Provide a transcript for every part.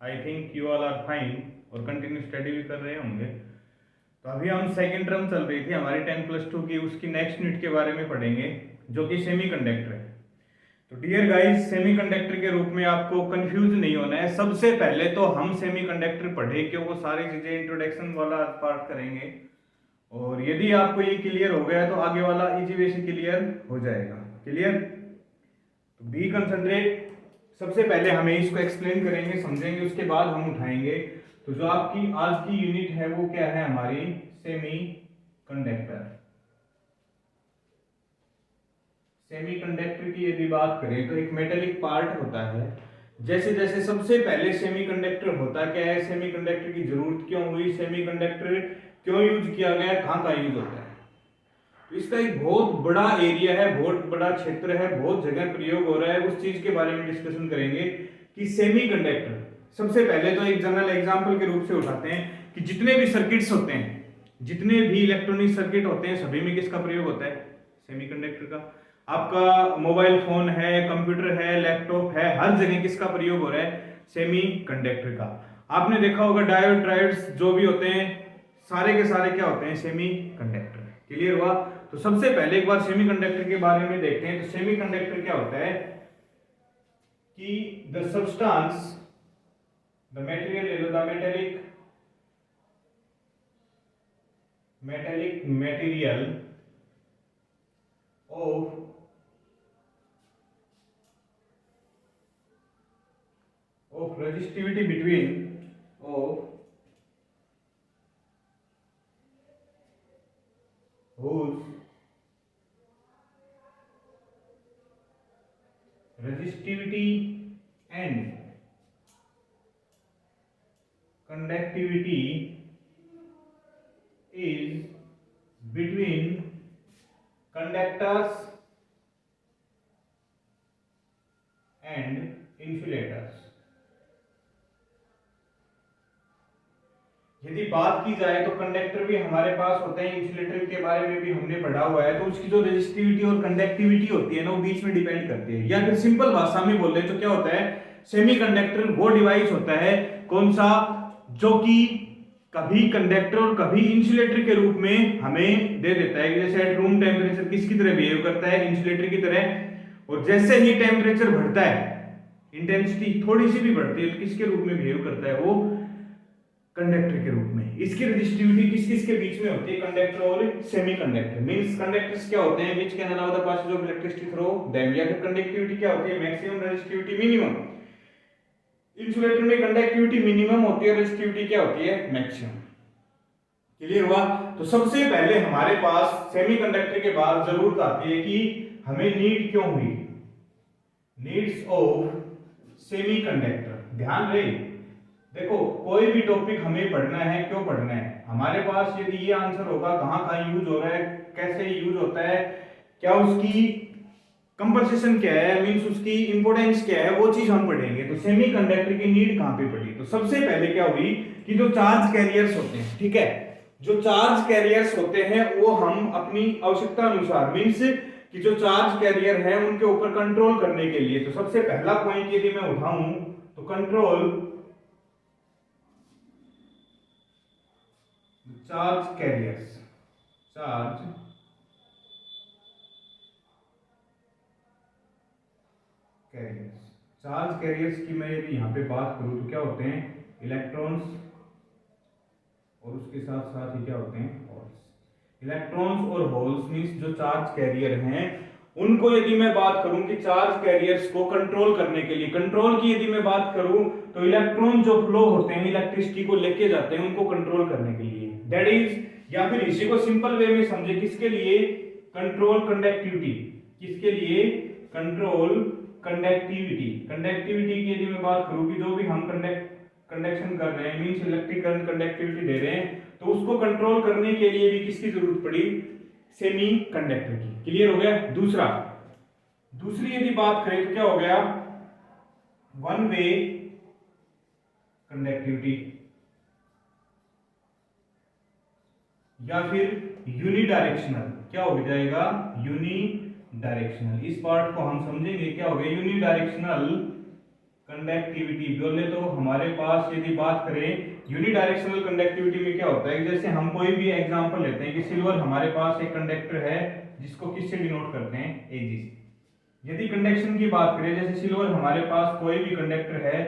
I think you all are fine और continue study भी कर रहे होंगे। तो अभी हम सेकेंड टर्म चल रही थी हमारी 10+2 की, उसकी नेक्स्ट यूनिट के बारे में पढ़ेंगे जो कि सेमीकंडक्टर है। तो डियर गाइस, सेमीकंडक्टर के रूप में आपको कंफ्यूज नहीं होना है। सबसे पहले तो हम सेमीकंडक्टर पढ़े क्यों, वो सारी चीजें इंट्रोडक्शन वाला पार्ट करेंगे, और यदि आपको ये क्लियर हो गया तो आगे वाला इजी वे से क्लियर हो जाएगा। क्लियर? तो बी कंसंट्रेट, सबसे पहले हमें इसको एक्सप्लेन करेंगे, समझेंगे, उसके बाद हम उठाएंगे। तो जो आपकी आज की यूनिट है वो क्या है हमारी, सेमी कंडक्टर। सेमीकंडक्टर की यदि बात करें तो एक मेटेलिक पार्ट होता है। जैसे जैसे सबसे पहले सेमीकंडक्टर होता क्या है, सेमीकंडक्टर की जरूरत क्यों हुई, सेमीकंडक्टर क्यों यूज किया गया, कहाँ का यूज होता है, तो इसका एक बहुत बड़ा एरिया है, बहुत बड़ा क्षेत्र है, बहुत जगह प्रयोग हो रहा है। उस चीज के बारे में डिस्कशन करेंगे कि सेमीकंडक्टर, सबसे पहले तो एक जनरल एग्जांपल के रूप से उठाते हैं कि जितने भी सर्किट्स होते हैं, जितने भी इलेक्ट्रॉनिक सर्किट होते हैं, सभी में किसका प्रयोग होता है, सेमीकंडक्टर का। आपका मोबाइल फोन है, कंप्यूटर है, लैपटॉप है, हर जगह किसका प्रयोग हो रहा है, सेमीकंडक्टर का। आपने देखा होगा डायोड ट्रायोड्स जो भी होते हैं, सारे के सारे क्या होते हैं, सेमीकंडक्टर। क्लियर हुआ? तो सबसे पहले एक बार सेमीकंडक्टर के बारे में देखते हैं। तो सेमीकंडक्टर क्या होता है कि द सब्सटेंस, द मटेरियल ले लो, the metallic material of resistivity between of whose resistivity and conductivity is between conductors and insulators। यदि बात की जाए तो कंडक्टर भी हमारे पास होते हैं, इंसुलेटर के बारे में भी हमने पढ़ा हुआ है। तो उसकी जो रेजिस्टिविटी और कंडक्टिविटी होती है ना, वो बीच में डिपेंड करती है। या फिर सिंपल भाषा में बोले तो क्या होता है, सेमीकंडक्टर वो डिवाइस होता है, कौन सा, जो कि कभी कंडक्टर और कभी इंसुलेटर के रूप में हमें दे देता है। जैसे रूम टेम्परेचर किसकी तरह बिहेव करता है, इंसुलेटर की तरह। और जैसे ही टेम्परेचर बढ़ता है, इंटेंसिटी थोड़ी सी भी बढ़ती है, तो किसके रूप में बिहेव करता है, वो कंडक्टर के रूप में। इसकी रेजिस्टिविटी किस किस के बीच में होती है, कंडक्टर और सेमीकंडक्टर। मींस कंडक्टर्स क्या होते हैं, which can allow the passage of electricity through them. या फिर कंडक्टिविटी क्या होती है, मैक्सिमम रेजिस्टिविटी मिनिमम। इंसुलेटर में कंडक्टिविटी मिनिमम होती है, रेजिस्टिविटी क्या होती है, मैक्सिमम। क्लियर हुआ? तो सबसे पहले हमारे पास सेमीकंडक्टर के बाद जरूरत आती है कि हमें नीड क्यों हुई, नीड्स ऑफ सेमीकंडक्टर। ध्यान रहे, देखो कोई भी टॉपिक हमें पढ़ना है, क्यों पढ़ना है, हमारे पास यदि ये आंसर होगा कहां कहां यूज हो रहा है, कैसे यूज होता है, क्या उसकी कंपनसेशन क्या है, मींस उसकी इंपोर्टेंस क्या है, वो चीज हम पढ़ेंगे। तो सेमीकंडक्टर की नीड कहां पे पड़ी, तो सबसे पहले क्या हुई कि जो चार्ज कैरियर्स होते हैं, ठीक है, जो चार्ज कैरियर्स होते हैं वो हम अपनी आवश्यकता अनुसार, मींस कि जो चार्ज कैरियर है उनके ऊपर कंट्रोल करने के लिए। तो सबसे पहला पॉइंट यदि मैं उठाऊं तो control charge carriers, charge carriers. Charge carriers की मैं यदि यहाँ पे बात करूं तो क्या होते हैं, इलेक्ट्रॉन्स, और उसके साथ साथ ही क्या होते हैं, होल्स। इलेक्ट्रॉन्स और होल्स मींस जो चार्ज कैरियर हैं, उनको यदि मैं बात करूं कि चार्ज कैरियर्स को कंट्रोल करने के लिए, कंट्रोल की यदि मैं बात करूं तो इलेक्ट्रॉन जो फ्लो होते हैं, इलेक्ट्रिसिटी को लेके जाते हैं, उनको कंट्रोल करने के लिए, दैट इज, या फिर इसी को सिंपल वे में समझे, किसके लिए, कंट्रोल कंडक्टिविटी। किसके लिए, कंट्रोल कंडक्टिविटी। कंडक्टिविटी की यदि मैं बात करूं कि जो भी हम कंडक्शन कर रहे हैं, मींस इलेक्ट्रिक करंट कंडक्टिविटी दे रहे हैं, तो उसको कंट्रोल करने के लिए भी किसकी जरूरत पड़ी, सेमी कंडक्टर की। क्लियर हो गया? दूसरी यदि बात करें तो क्या हो गया, वन वे कंडक्टिविटी, या फिर यूनिडायरेक्शनल। क्या हो जाएगा, यूनिडायरेक्शनल। इस पार्ट को हम समझेंगे, क्या हो गया, यूनिडायरेक्शनल कंडक्टिविटी बोले तो हमारे पास यदि बात करें यूनिडायरेक्शनल कंडक्टिविटी में क्या होता है, जैसे हम कोई भी एग्जांपल लेते हैं कि सिल्वर हमारे पास एक कंडक्टर है जिसको किससे डिनोट करते हैं, Ag से। यदि कंडक्शन की बात करें, जैसे सिल्वर हमारे पास कोई भी कंडक्टर है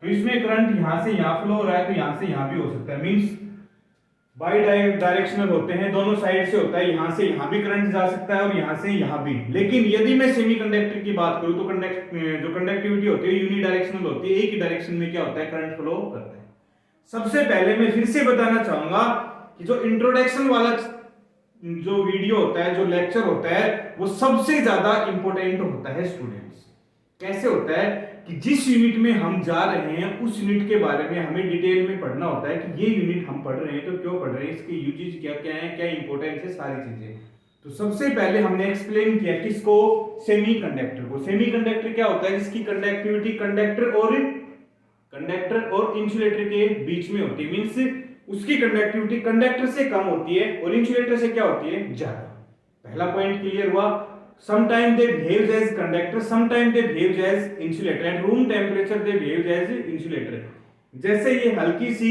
तो इसमें करंट यहां से यहां फ्लो हो रहा है तो यहां से यहां भी हो सकता है, मींस बाई डायरेक्शनल होते हैं, दोनों साइड से होता है, यहां से यहां भी करंट जा सकता है और यहां से यहां भी। लेकिन यदि मैं सेमीकंडक्टर की बात करूं तो जो कंडक्टिविटी होती है यूनिडायरेक्शनल होती है, एक ही डायरेक्शन में क्या होता है, करंट फ्लो करता है। सबसे पहले मैं फिर से बताना चाहूंगा कि जो इंट्रोडक्शन वाला जो वीडियो होता है, जो लेक्चर होता है, वो सबसे ज्यादा इंपॉर्टेंट होता है स्टूडेंट्स। कैसे होता है कि जिस यूनिट में हम जा रहे हैं उस यूनिट के बारे में हमें डिटेल में पढ़ना होता है कि ये यूनिट हम पढ़ रहे हैं तो क्यों पढ़ रहे हैं, इसके यूजेस क्या क्या है, क्या इंपॉर्टेंस है, सारी चीजें। तो सबसे पहले हमने एक्सप्लेन किया किसको, सेमीकंडक्टर को। सेमीकंडक्टर क्या होता है, जिसकी कंडक्टिविटी कंडक्टर और इंसुलेटर के बीच में होती है, मींस उसकी कंडक्टिविटी कंडक्टर से कम होती है और इंसुलेटर से क्या होती है, ज्यादा। पहला पॉइंट क्लियर हुआ। Sometimes they behave as conductor, sometimes they behave as insulator. At room temperature they behave as insulator. जैसे ये हल्की सी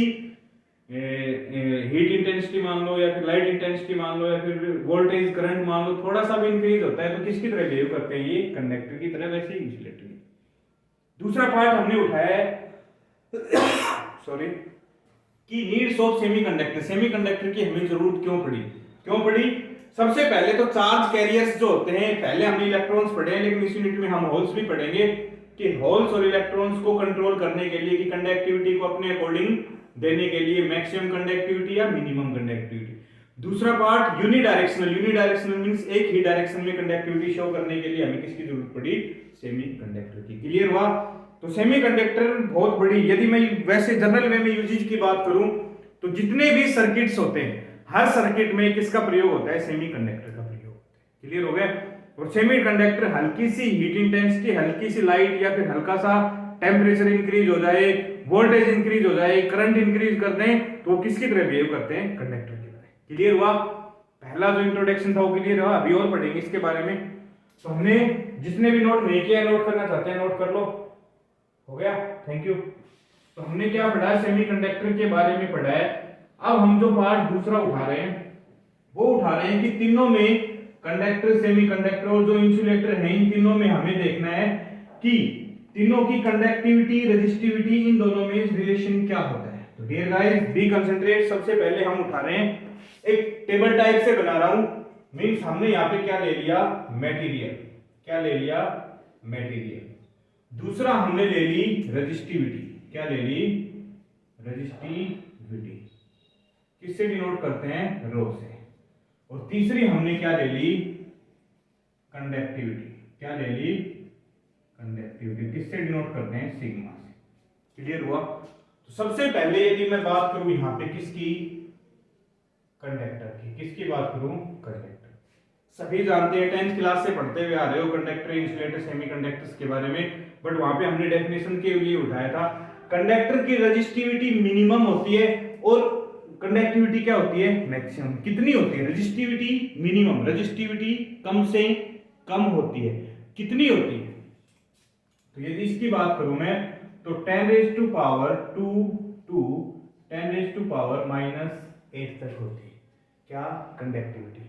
हीट इंटेंसिटी मान लो या फिर लाइट इंटेंसिटी मान लो या फिर वोल्टेज करंट मान लो, थोड़ा सा भी इंक्रीज होता है तो किसकी तरह बिहेव करते हैं, ये कंडक्टर की तरह, वैसे ही इंसुलेटर की। दूसरा पार्ट हमने उठाया है सॉरी कि नीड्स ऑफ सेमीकंडक्टर। सेमीकंडक्टर की हमें जरूरत क्यों पड़ी। सबसे पहले तो चार्ज कैरियर्स जो होते हैं, पहले हमने इलेक्ट्रॉन्स पढ़े हैं लेकिन इस यूनिट में हम होल्स भी पढ़ेंगे कि होल्स और इलेक्ट्रॉन्स को कंट्रोल करने के लिए, कि कंडक्टिविटी को अपने अकॉर्डिंग देने के लिए, मैक्सिमम कंडक्टिविटी या मिनिमम कंडक्टिविटी। दूसरा पार्ट यूनिडायरेक्शनल मींस एक ही डायरेक्शन में कंडक्टिविटी शो करने के लिए हमें किसकी जरूरत पड़ी, सेमीकंडक्टर की। क्लियर हुआ। तो सेमीकंडक्टर बहुत बड़ी, यदि मैं वैसे जनरल वे में यूजेज की बात करूं तो जितने भी सर्किट्स होते हैं हर सर्किट में किसका प्रयोग होता है, सेमीकंडक्टर का प्रयोग होता है। क्लियर हो गया। और सेमीकंडक्टर हल्की सी हीट इंटेंसिटी, हल्की सी लाइट या फिर हल्का सा टेम्परेचर इंक्रीज हो जाए, वोल्टेज इंक्रीज हो जाए, करंट इंक्रीज कर दें तो वो किसकी तरह बिहेव करते हैं, कंडक्टर की तरह। क्लियर हुआ। पहला जो इंट्रोडक्शन था वो क्लियर हुआ। अभी और पढ़ेंगे इसके बारे में। तो हमने जिसने भी नोट नहीं किया, नोट करना चाहते हैं नोट कर लो। हो गया, थैंक यू। तो हमने क्या पढ़ा है, सेमीकंडक्टर के बारे में पढ़ा है। अब हम जो पार्ट दूसरा उठा रहे हैं वो उठा रहे हैं कि तीनों में कंडक्टर, सेमीकंडक्टर और जो इंसुलेटर हैं, इन तीनों में हमें देखना है कि तीनों की कंडक्टिविटी, रेजिस्टिविटी, इन दोनों में रिलेशन क्या होता है। तो डियर गाइस बी कंसंट्रेट। सबसे पहले हम उठा रहे हैं, एक टेबल टाइप से बना रहा हूं, मींस हमने यहां पे क्या ले लिया, मटेरियल। क्या ले लिया, मटेरियल। दूसरा हमने ले ली रेजिस्टिविटी। क्या ले ली, रेजिस्टिविटी। किससे डिनोट करते हैं, रो से। और तीसरी हमने क्या ले ली, कंडक्टिविटी। क्या ले ली, कंडक्टिविटी। किससे डिनोट करते हैं, सिग्मा से। क्लियर हुआ। तो सबसे पहले यदि मैं बात करूं यहां पे किसकी, कंडक्टर की। किसकी बात करूं, कंडक्टर। सभी जानते हैं, 10th क्लास से पढ़ते हुए आ रहे हो कंडक्टर, इंसुलेटर, सेमीकंडक्टर्स के बारे में, बट वहां पे हमने डेफिनेशन के लिए उठाया था कंडक्टर की रेजिस्टिविटी मिनिमम होती है और कंडक्टिविटी क्या होती है, मैक्सिमम। कितनी होती है, रेजिस्टिविटी मिनिमम, रेजिस्टिविटी कम से कम होती है। कितनी होती है, तो यदि इसकी बात करूं मैं तो 10 raised to power 2 to 10 raised to power -8 तक होती है। क्या, कंडक्टिविटी,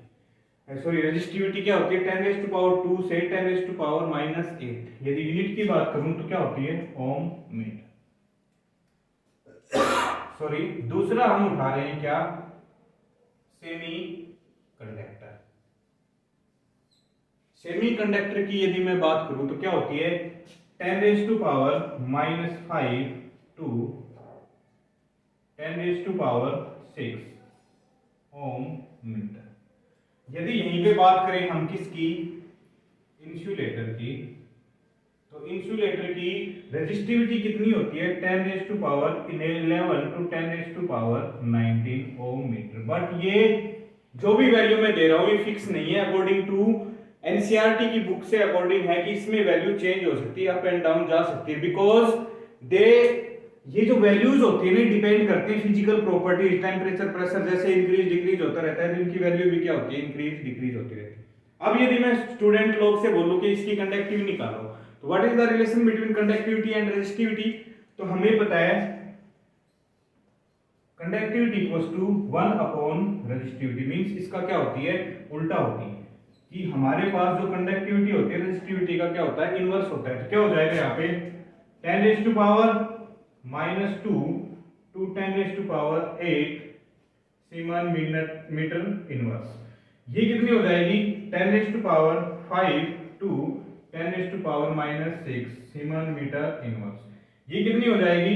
सॉरी रेजिस्टिविटी क्या होती है, 10 raised to power 2 से 10 raised to power -8। यदि यूनिट की बात करूं तो क्या होती है, ओम मीटर। सॉरी, दूसरा हम उठा रहे हैं क्या, सेमी कंडक्टर। सेमी कंडक्टर की यदि मैं बात करूं तो क्या होती है, 10 raised to power -5 to 10 raised to power 6 ohm metre. यदि यहीं पे बात करें हम किसकी, इंसुलेटर की, तो इंसुलेटर की रेजिस्टिविटी कितनी होती है, 10 raised to power 11 to 10 raised to power 19 ohm metre. But ये जो भी वैल्यू मैं दे रहा हूं ये फिक्स नहीं है, अकॉर्डिंग टू एनसीईआरटी की बुक से अकॉर्डिंग है कि इसमें वैल्यू चेंज हो सकती है, अप एंड डाउन जा सकती है, बिकॉज ये जो वैल्यूज होती है ना डिपेंड करती है फिजिकल प्रॉपर्टीज, टेम्परेचर, प्रेशर, जैसे इंक्रीज डिक्रीज होता रहता है तो इनकी वैल्यू भी क्या होती है, इंक्रीज डिक्रीज होती रहती है। अब यदि मैं स्टूडेंट लोग से बोलूं कि इसकी कंडक्टिविटी निकालो तो what is the relation between conductivity and resistivity? तो हमें पता है conductivity equals to 1 upon resistivity, means इसका क्या होती है, उल्टा होती है कि हमारे पास जो कंडक्टिविटी होती है रेजिस्टिविटी का क्या होता है, इनवर्स होता है। तो क्या हो जाएगा यहाँ पे 10 raise to power -2 to 10 raise to power 8 siemens metre inverse. ये कितनी हो जाएगी 10 raise to power 5 to 10 raise to power -6 siemens metre inverse. ये कितनी हो जाएगी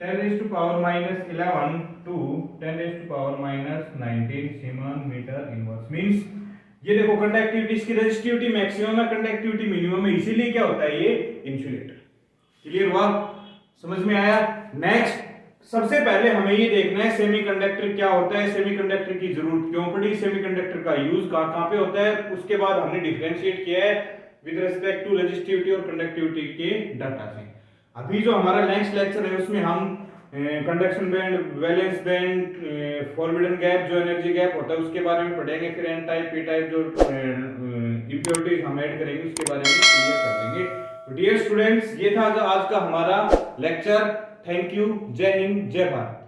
10 raise to power -11 to 10 raise to power -19 siemens metre inverse. Means ये देखो कंडक्टिविटी, इसकी रेजिस्टिविटी मैक्सिमम है, कंडक्टिविटी मिनिमम है, इसीलिए क्या होता है ये इंसुलेटर। क्लियर हुआ, समझ में आया? नेक्स्ट सबसे पहले हमें ये देखना है सेमीकंडक्टर क्या होता है, सेमीकंडक्टर की जरूरत क्यों पड़ी, सेमीकंडक्टर का यूज कहां पे होता है। उसके बाद हमने डिफरेंशिएट किया है विद रिस्पेक्ट टू रेजिस्टिविटी और कंडक्टिविटी के डाटा से। अभी जो हमारा नेक्स्ट लेक्चर है उसमें हम conduction band, valence band, forbidden gap, जो एनर्जी गैप होता है उसके बारे में पढ़ेंगे। फिर एन टाइप, पी टाइप जो इंप्योरिटीज हम ऐड करेंगे उसके बारे में क्लियर कर लेंगे। तो डियर स्टूडेंट्स, ये था आज का हमारा लेक्चर। Thank you. जय हिंद, जय भारत।